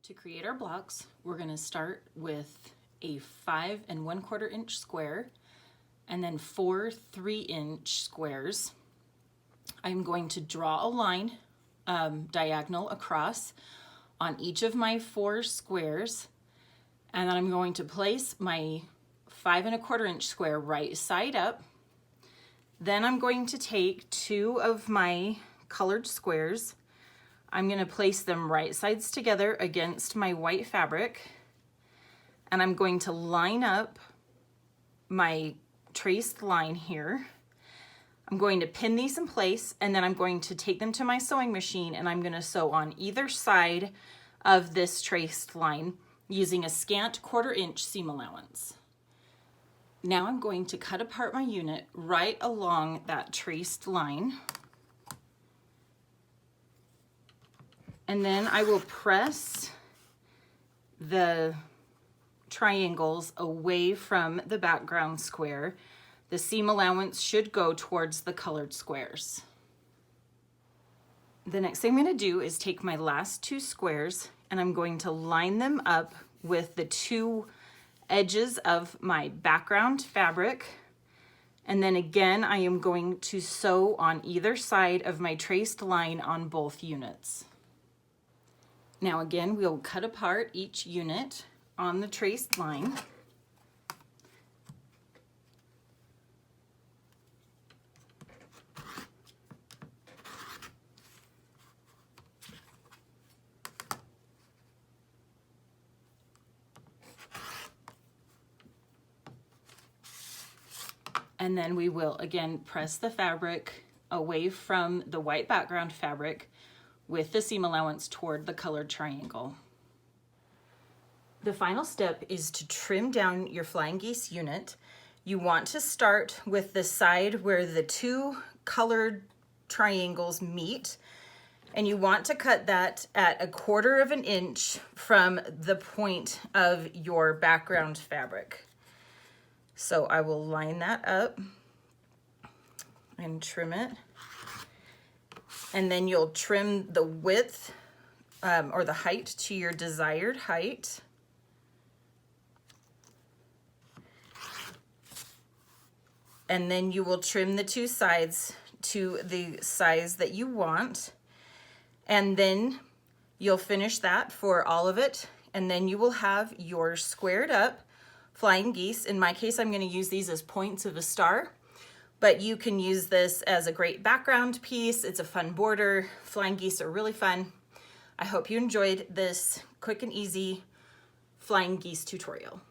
To create our blocks, we're going to start with a 5 1/4 inch square and then 4 3-inch squares. I'm going to draw a line diagonal across on each of my 4 squares, and then I'm going to place my 5 1/4 inch square right side up. Then I'm going to take 2 of my colored squares. I'm going to place them right sides together against my white fabric, and I'm going to line up my traced line here. I'm going to pin these in place, and then I'm going to take them to my sewing machine, and I'm going to sew on either side of this traced line using a scant 1/4 inch seam allowance. Now I'm going to cut apart my unit right along that traced line. And then I will press the triangles away from the background square. The seam allowance should go towards the colored squares. The next thing I'm going to do is take my last 2 squares and I'm going to line them up with the 2 edges of my background fabric. And then again, I am going to sew on either side of my traced line on both units. Now again, we'll cut apart each unit on the traced line. And then we will again press the fabric away from the white background fabric with the seam allowance toward the colored triangle. The final step is to trim down your flying geese unit. You want to start with the side where the 2 colored triangles meet, and you want to cut that at 1/4 inch from the point of your background fabric. So I will line that up and trim it. And then you'll trim the width or the height to your desired height. And then you will trim the 2 sides to the size that you want. And then you'll finish that for all of it. And then you will have your squared up flying geese. In my case, I'm going to use these as points of a star, but you can use this as a great background piece. It's a fun border. Flying geese are really fun. I hope you enjoyed this quick and easy flying geese tutorial.